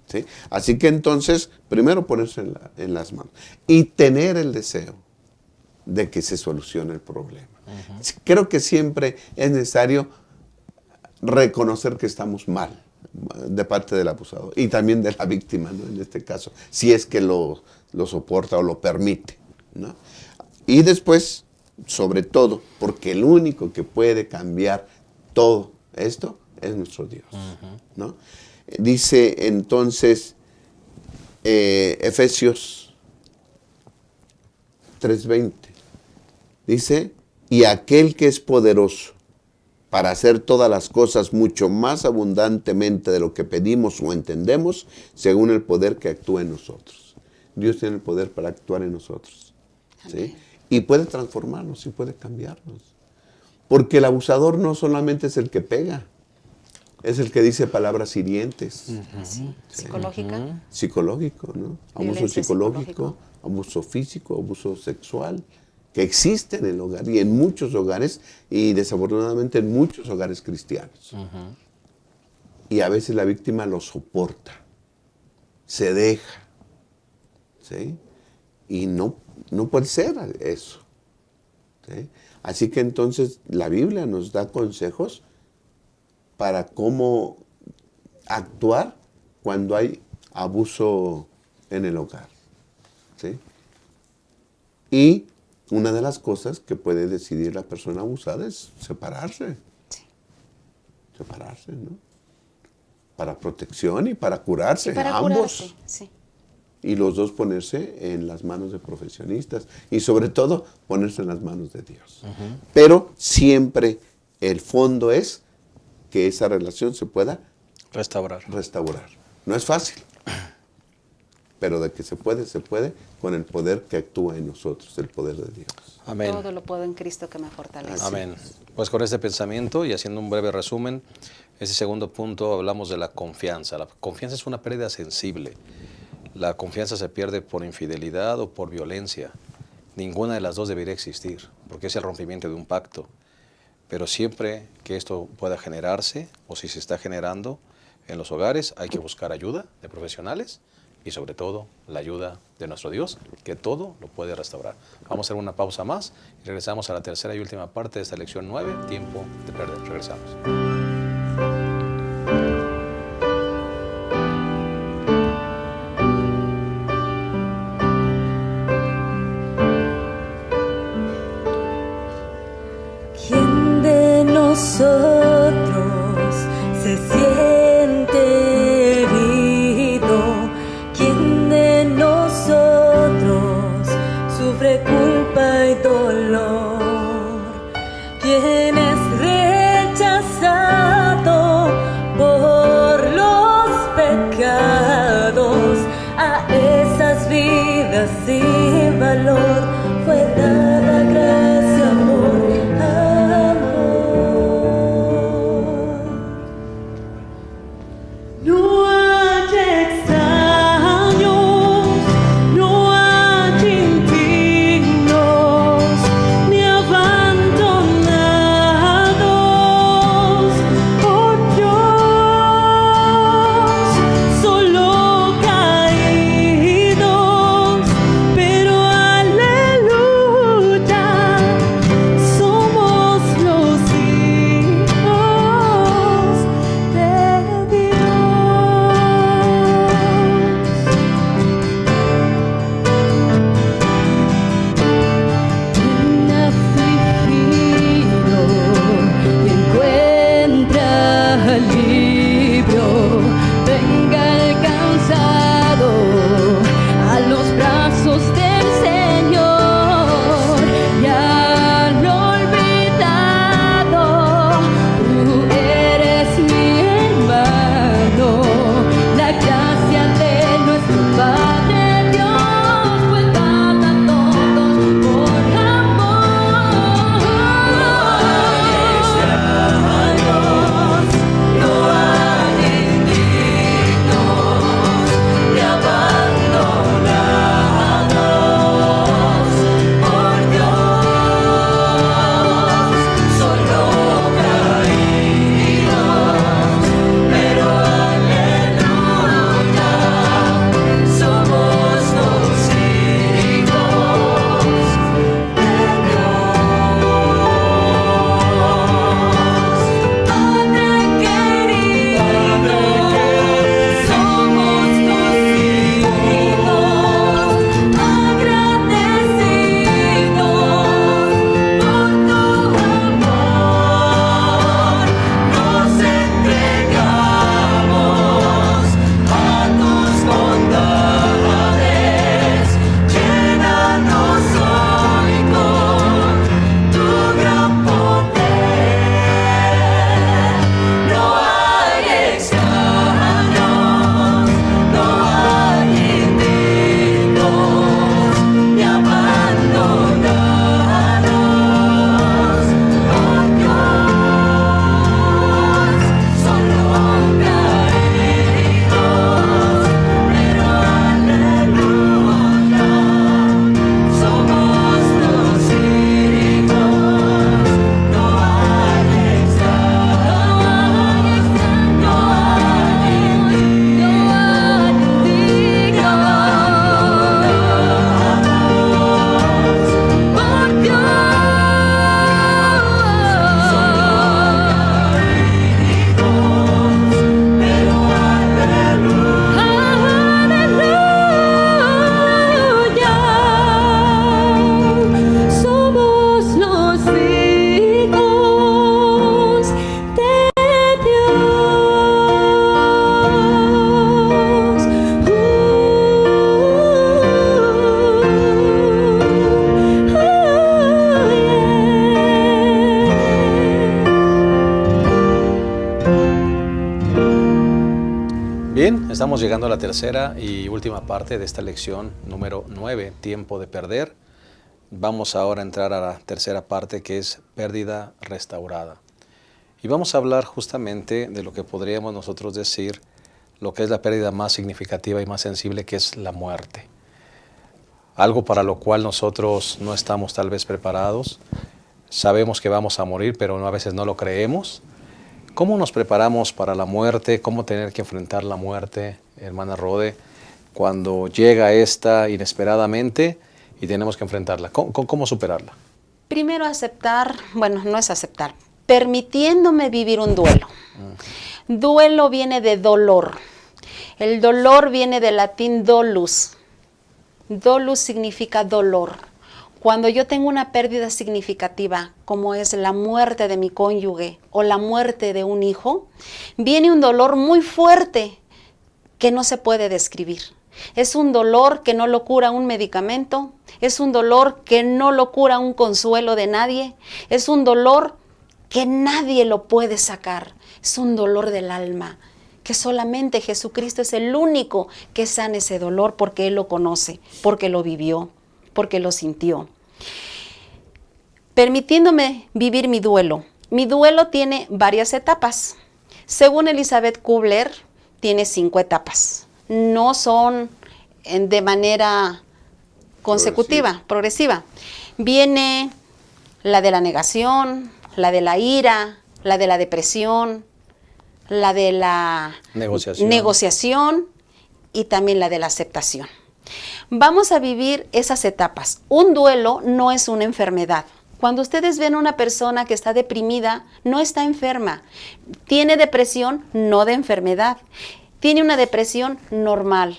¿Sí? Así que entonces, primero ponerse en las manos y tener el deseo de que se solucione el problema. Creo que siempre es necesario reconocer que estamos mal de parte del abusado y también de la víctima, ¿no? En este caso, si es que lo soporta o lo permite, ¿no? Y después, sobre todo, porque el único que puede cambiar todo esto es nuestro Dios, ¿no? Dice entonces Efesios 3:20, dice, y aquel que es poderoso para hacer todas las cosas mucho más abundantemente de lo que pedimos o entendemos, según el poder que actúa en nosotros. Dios tiene el poder para actuar en nosotros, ¿sí? Y puede transformarnos y puede cambiarnos. Porque el abusador no solamente es el que pega, es el que dice palabras hirientes. Sí. Psicológica. Psicológico, ¿no? Abuso Violencia psicológico, abuso físico, abuso sexual, que existe en el hogar y en muchos hogares y desafortunadamente en muchos hogares cristianos. Y a veces la víctima lo soporta, se deja, ¿sí? Y no puede ser eso, ¿sí? Así que entonces la Biblia nos da consejos para cómo actuar cuando hay abuso en el hogar, ¿sí? Y una de las cosas que puede decidir la persona abusada es separarse. Sí. Separarse, ¿no? Para protección y para curarse, Y para ambos. curarse, sí. Y los dos ponerse en las manos de profesionistas y sobre todo ponerse en las manos de Dios. Pero siempre el fondo es que esa relación se pueda Restaurar. No es fácil, pero de que se puede con el poder que actúa en nosotros, el poder de Dios. Amén. Todo lo puedo en Cristo que me fortalece. Amén. Pues con este pensamiento y haciendo un breve resumen, ese segundo punto hablamos de la confianza. La confianza es una pérdida sensible. La confianza se pierde por infidelidad o por violencia. Ninguna de las dos debería existir, porque es el rompimiento de un pacto. Pero siempre que esto pueda generarse, o si se está generando en los hogares, hay que buscar ayuda de profesionales y sobre todo la ayuda de nuestro Dios, que todo lo puede restaurar. Vamos a hacer una pausa más y regresamos a la tercera y última parte de esta lección 9, tiempo de perder. Regresamos. ¿Quién de nosotros se siente herido? ¿Quién de nosotros sufre culpa y dolor? ¿Quién es rechazado por los pecados? A esas vidas iba Estamos llegando a la tercera y última parte de esta lección número 9, tiempo de perder. Vamos ahora a entrar a la tercera parte, que es pérdida restaurada. Y vamos a hablar justamente de lo que podríamos nosotros decir, lo que es la pérdida más significativa y más sensible, que es la muerte. Algo para lo cual nosotros no estamos tal vez preparados. Sabemos que vamos a morir, pero a veces no lo creemos. ¿Cómo nos preparamos para la muerte? ¿Cómo tener que enfrentar la muerte, hermana Rode, cuando llega esta inesperadamente y tenemos que enfrentarla? ¿Cómo superarla? Primero aceptar, bueno, no es aceptar, permitiéndome vivir un duelo. Duelo viene de dolor. El dolor viene del latín dolus. Dolus significa dolor. Cuando yo tengo una pérdida significativa, como es la muerte de mi cónyuge o la muerte de un hijo, viene un dolor muy fuerte que no se puede describir. Es un dolor que no lo cura un medicamento, es un dolor que no lo cura un consuelo de nadie, es un dolor que nadie lo puede sacar, es un dolor del alma, que solamente Jesucristo es el único que sana ese dolor porque Él lo conoce, porque lo vivió, porque lo sintió. Permitiéndome vivir mi duelo. Mi duelo tiene varias etapas. Según Elizabeth Kubler, tiene 5 etapas. No son de manera consecutiva, progresiva. Viene la de la negación, la de la ira, la de la depresión, la de la negociación y también la de la aceptación. Vamos a vivir esas etapas. Un duelo no es una enfermedad. Cuando ustedes ven a una persona que está deprimida, no está enferma. Tiene depresión, no de enfermedad. Tiene una depresión normal.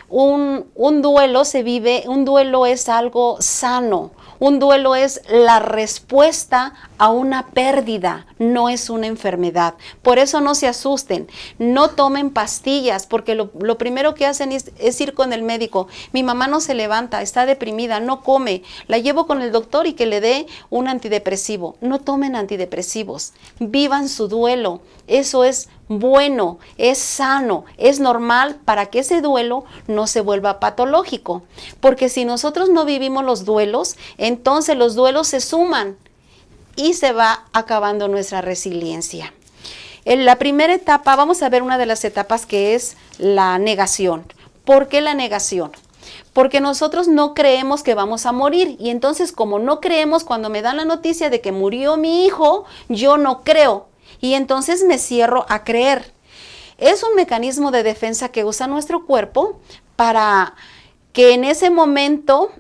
Un duelo se vive, un duelo es algo sano. Un duelo es la respuesta a una pérdida, no es una enfermedad. Por eso no se asusten, no tomen pastillas, porque lo primero que hacen es ir con el médico. Mi mamá no se levanta, está deprimida, no come, la llevo con el doctor y que le dé un antidepresivo. No tomen antidepresivos, vivan su duelo, eso es bueno, es sano, es normal para que ese duelo no se vuelva patológico. Porque si nosotros no vivimos los duelos, entonces los duelos se suman y se va acabando nuestra resiliencia. En la primera etapa, vamos a ver una de las etapas que es la negación. ¿Por qué la negación? Porque nosotros no creemos que vamos a morir y entonces como no creemos, cuando me dan la noticia de que murió mi hijo, yo no creo. Y entonces me cierro a creer. Es un mecanismo de defensa que usa nuestro cuerpo para que en ese momento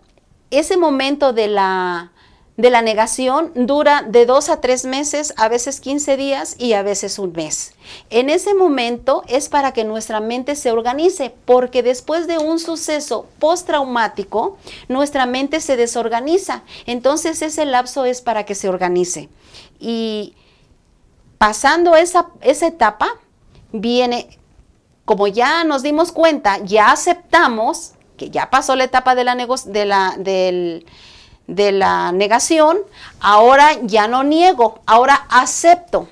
de la negación dura de 2 a 3 meses, a veces 15 días y a veces un mes. En ese momento es para que nuestra mente se organice, porque después de un suceso postraumático, nuestra mente se desorganiza. Entonces ese lapso es para que se organice. Y pasando esa etapa, viene, como ya nos dimos cuenta, ya aceptamos que ya pasó la etapa de la negación, ahora ya no niego, ahora acepto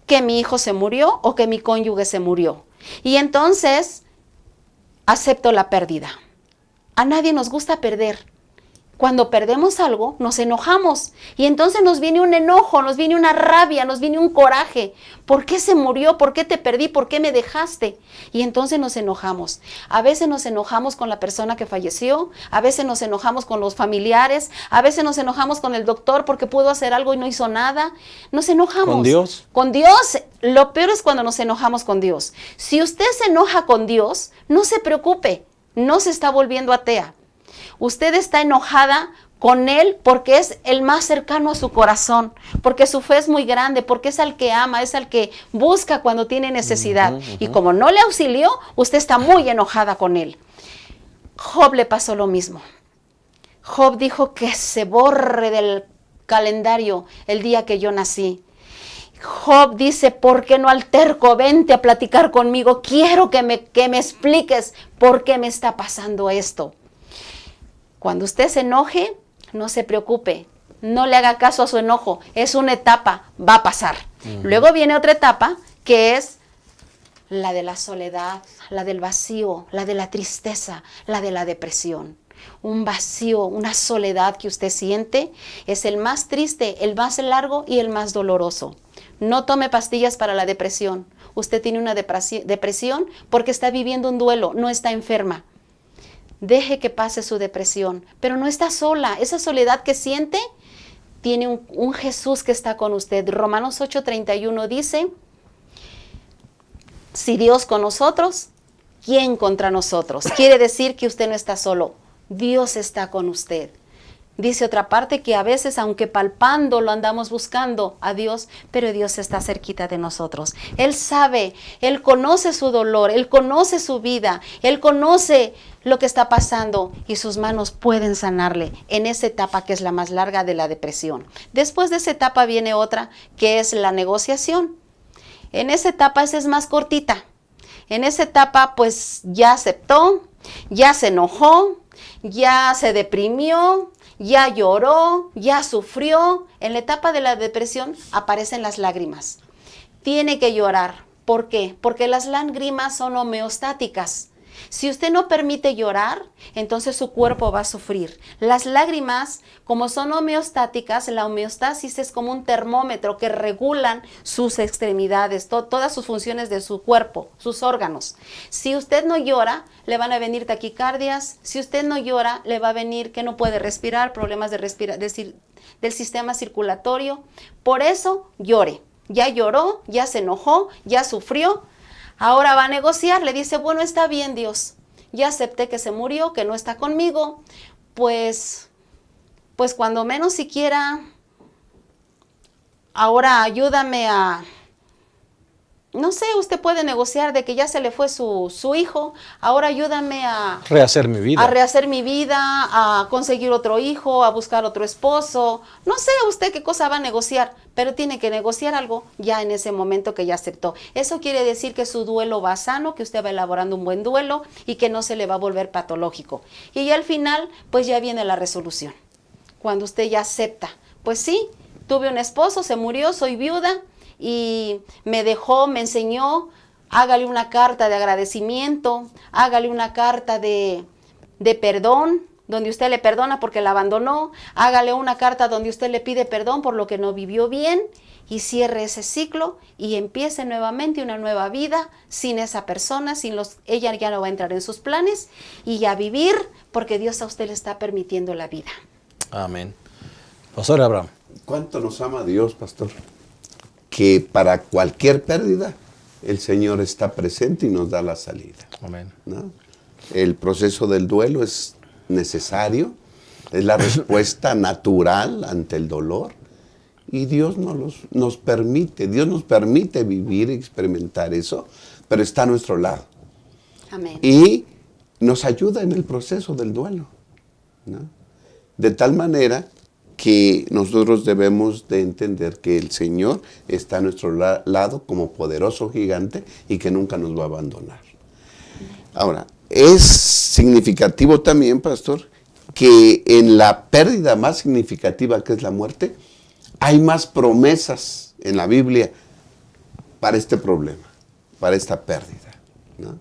que mi hijo se murió o que mi cónyuge se murió. Y entonces acepto la pérdida. A nadie nos gusta perder. Cuando perdemos algo, nos enojamos y entonces nos viene un enojo, nos viene una rabia, nos viene un coraje. ¿Por qué se murió? ¿Por qué te perdí? ¿Por qué me dejaste? Y entonces nos enojamos. A veces nos enojamos con la persona que falleció, a veces nos enojamos con los familiares, a veces nos enojamos con el doctor porque pudo hacer algo y no hizo nada. Nos enojamos. ¿Con Dios? Con Dios. Lo peor es cuando nos enojamos con Dios. Si usted se enoja con Dios, no se preocupe, no se está volviendo atea. Usted está enojada con Él porque es el más cercano a su corazón, porque su fe es muy grande, porque es al que ama, es al que busca cuando tiene necesidad. Y como no le auxilió, usted está muy enojada con Él. Job le pasó lo mismo. Job dijo que se borre del calendario el día que yo nací. Job dice, ¿por qué no alterco? Vente a platicar conmigo, quiero que me expliques por qué me está pasando esto. Cuando usted se enoje, no se preocupe, no le haga caso a su enojo, es una etapa, va a pasar. Luego viene otra etapa que es la de la soledad, la del vacío, la de la tristeza, la de la depresión. Un vacío, una soledad que usted siente es el más triste, el más largo y el más doloroso. No tome pastillas para la depresión. Usted tiene una depresión porque está viviendo un duelo, no está enferma. Deje que pase su depresión, pero no está sola. Esa soledad que siente tiene un Jesús que está con usted. Romanos 8:31 dice, si Dios con nosotros, ¿quién contra nosotros? Quiere decir que usted no está solo. Dios está con usted. Dice otra parte que a veces, aunque palpando, lo andamos buscando a Dios, pero Dios está cerquita de nosotros. Él sabe, Él conoce su dolor, Él conoce su vida, Él conoce lo que está pasando y sus manos pueden sanarle en esa etapa que es la más larga de la depresión. Después de esa etapa viene otra que es la negociación. En esa etapa esa es más cortita. En esa etapa pues ya aceptó, ya se enojó, ya se deprimió, ya lloró, ya sufrió. En la etapa de la depresión aparecen las lágrimas. Tiene que llorar. ¿Por qué? Porque las lágrimas son homeostáticas. Si usted no permite llorar, entonces su cuerpo va a sufrir. Las lágrimas, como son homeostáticas, la homeostasis es como un termómetro que regulan sus extremidades, todas sus funciones de su cuerpo, sus órganos. Si usted no llora, le van a venir taquicardias. Si usted no llora, le va a venir que no puede respirar, problemas del sistema circulatorio. Por eso, llore. Ya lloró, ya se enojó, ya sufrió. Ahora va a negociar, le dice, bueno, está bien Dios, ya acepté que se murió, que no está conmigo, pues cuando menos siquiera, ahora ayúdame a, no sé, usted puede negociar de que ya se le fue su hijo, ahora ayúdame a rehacer mi vida. A rehacer mi vida, a conseguir otro hijo, a buscar otro esposo. No sé usted qué cosa va a negociar, pero tiene que negociar algo ya en ese momento que ya aceptó. Eso quiere decir que su duelo va sano, que usted va elaborando un buen duelo y que no se le va a volver patológico. Y ya al final, pues ya viene la resolución. Cuando usted ya acepta, pues sí, tuve un esposo, se murió, soy viuda, y me dejó, me enseñó, hágale una carta de agradecimiento, hágale una carta de perdón, donde usted le perdona porque la abandonó, hágale una carta donde usted le pide perdón por lo que no vivió bien y cierre ese ciclo y empiece nuevamente una nueva vida sin esa persona, ella ya no va a entrar en sus planes y a vivir porque Dios a usted le está permitiendo la vida. Amén. Pastor Abraham. ¿Cuánto nos ama Dios, pastor? Que para cualquier pérdida el Señor está presente y nos da la salida. Amén. ¿No? El proceso del duelo es necesario, es la respuesta natural ante el dolor y Dios nos permite vivir y experimentar eso, pero está a nuestro lado. Amén. Y nos ayuda en el proceso del duelo, ¿no? De tal manera que nosotros debemos de entender que el Señor está a nuestro lado como poderoso gigante y que nunca nos va a abandonar. Ahora, es significativo también, pastor, que en la pérdida más significativa que es la muerte, hay más promesas en la Biblia para este problema, para esta pérdida, ¿no?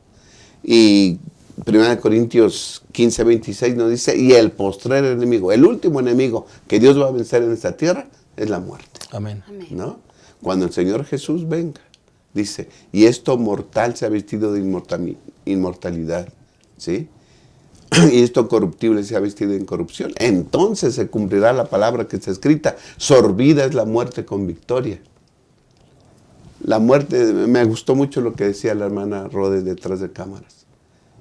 Y 1 Corintios 15:26 nos dice, y el postrer enemigo, el último enemigo que Dios va a vencer en esta tierra es la muerte. Amén. Amén. ¿No? Cuando el Señor Jesús venga, dice, y esto mortal se ha vestido de inmortalidad, ¿sí? Y esto corruptible se ha vestido de incorrupción. Entonces se cumplirá la palabra que está escrita, sorbida es la muerte con victoria. La muerte, me gustó mucho lo que decía la hermana Rode detrás de cámaras.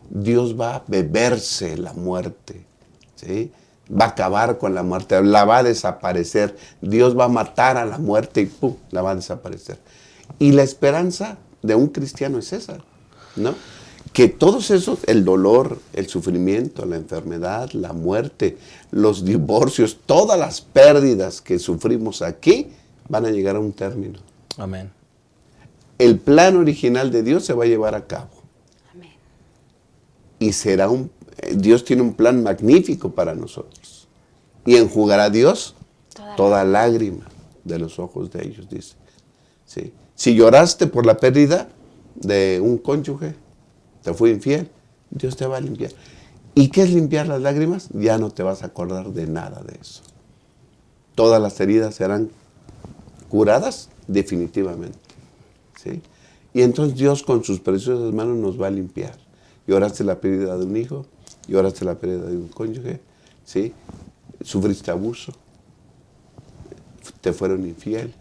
Dios va a beberse la muerte, ¿sí? Va a acabar con la muerte, la va a desaparecer. Dios va a matar a la muerte y ¡pum!, la va a desaparecer. Y la esperanza de un cristiano es esa, ¿no? Que todos esos, el dolor, el sufrimiento, la enfermedad, la muerte, los divorcios, todas las pérdidas que sufrimos aquí van a llegar a un término. Amén. El plan original de Dios se va a llevar a cabo. Amén. Y Dios tiene un plan magnífico para nosotros. Y enjugará Dios toda lágrima de los ojos de ellos, dice. ¿Sí? Si lloraste por la pérdida, de un cónyuge, te fue infiel, Dios te va a limpiar. ¿Y qué es limpiar las lágrimas? Ya no te vas a acordar de nada de eso. Todas las heridas serán curadas definitivamente, ¿sí? Y entonces Dios con sus preciosas manos nos va a limpiar. Lloraste la pérdida de un hijo, lloraste la pérdida de un cónyuge, ¿sí? Sufriste abuso, te fueron infiel,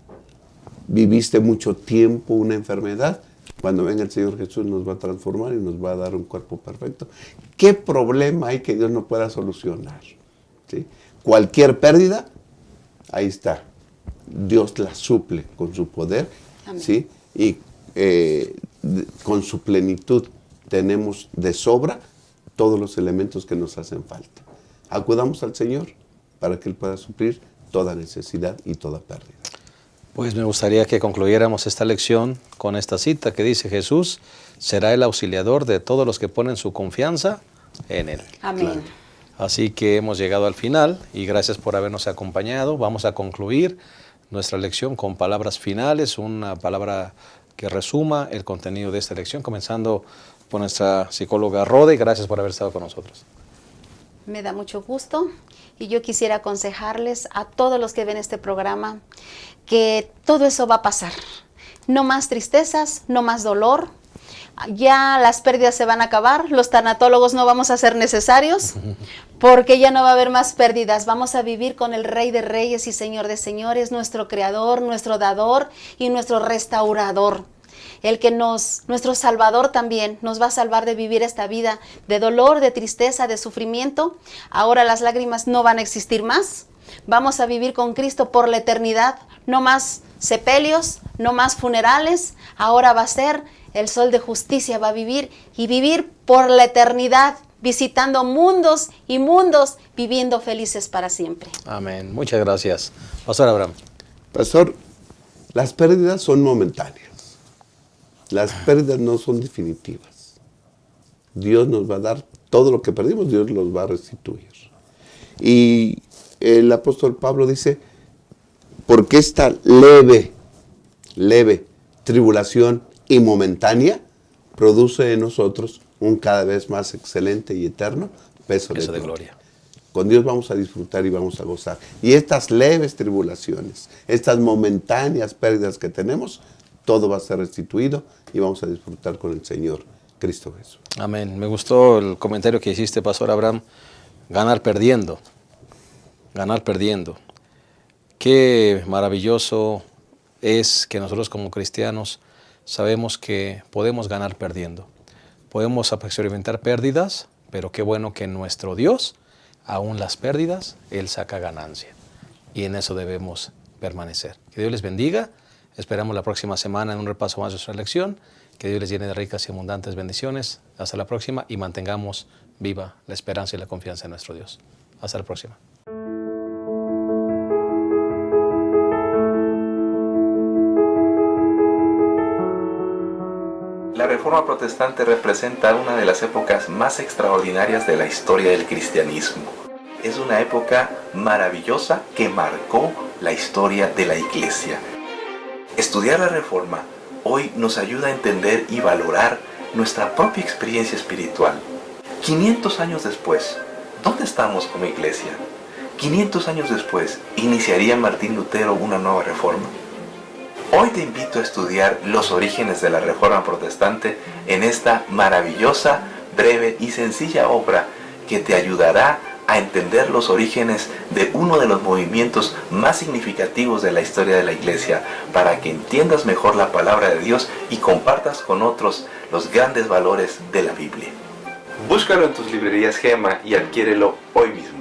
viviste mucho tiempo una enfermedad. Cuando venga el Señor Jesús nos va a transformar y nos va a dar un cuerpo perfecto. ¿Qué problema hay que Dios no pueda solucionar? ¿Sí? Cualquier pérdida, ahí está. Dios la suple con su poder. Amén. ¿Sí? Y con su plenitud tenemos de sobra todos los elementos que nos hacen falta. Acudamos al Señor para que Él pueda suplir toda necesidad y toda pérdida. Pues me gustaría que concluyéramos esta lección con esta cita que dice: Jesús será el auxiliador de todos los que ponen su confianza en Él. Amén. Claro. Así que hemos llegado al final y gracias por habernos acompañado. Vamos a concluir nuestra lección con palabras finales, una palabra que resuma el contenido de esta lección, comenzando por nuestra psicóloga Rode. Gracias por haber estado con nosotros. Me da mucho gusto y yo quisiera aconsejarles a todos los que ven este programa que todo eso va a pasar. No más tristezas, no más dolor. Ya las pérdidas se van a acabar, los tanatólogos no vamos a ser necesarios porque ya no va a haber más pérdidas. Vamos a vivir con el Rey de Reyes y Señor de Señores, nuestro Creador, nuestro Dador y nuestro Restaurador. El que nuestro Salvador también nos va a salvar de vivir esta vida de dolor, de tristeza, de sufrimiento. Ahora las lágrimas no van a existir más. Vamos a vivir con Cristo por la eternidad. No más sepelios, no más funerales. Ahora va a ser el sol de justicia, va a vivir y vivir por la eternidad, visitando mundos y mundos, viviendo felices para siempre. Amén. Muchas gracias. Pastor Abraham. Pastor, las pérdidas son momentáneas. Las pérdidas no son definitivas. Dios nos va a dar todo lo que perdimos, Dios los va a restituir. Y el apóstol Pablo dice, porque esta leve tribulación y momentánea produce en nosotros un cada vez más excelente y eterno peso de gloria. Con Dios vamos a disfrutar y vamos a gozar. Y estas leves tribulaciones, estas momentáneas pérdidas que tenemos, todo va a ser restituido y vamos a disfrutar con el Señor Cristo Jesús. Amén. Me gustó el comentario que hiciste, Pastor Abraham. Ganar perdiendo. Ganar perdiendo. Qué maravilloso es que nosotros como cristianos sabemos que podemos ganar perdiendo. Podemos experimentar pérdidas, pero qué bueno que nuestro Dios, aún las pérdidas, Él saca ganancia. Y en eso debemos permanecer. Que Dios les bendiga. Esperamos la próxima semana en un repaso más de nuestra lección. Que Dios les llene de ricas y abundantes bendiciones. Hasta la próxima y mantengamos viva la esperanza y la confianza en nuestro Dios. Hasta la próxima. La Reforma Protestante representa una de las épocas más extraordinarias de la historia del cristianismo. Es una época maravillosa que marcó la historia de la Iglesia. Estudiar la Reforma hoy nos ayuda a entender y valorar nuestra propia experiencia espiritual. 500 años después, ¿dónde estamos como Iglesia? 500 años después, ¿iniciaría Martín Lutero una nueva reforma? Hoy te invito a estudiar los orígenes de la Reforma Protestante en esta maravillosa, breve y sencilla obra que te ayudará a entender los orígenes de uno de los movimientos más significativos de la historia de la Iglesia, para que entiendas mejor la palabra de Dios y compartas con otros los grandes valores de la Biblia. Búscalo en tus librerías Gema y adquiérelo hoy mismo.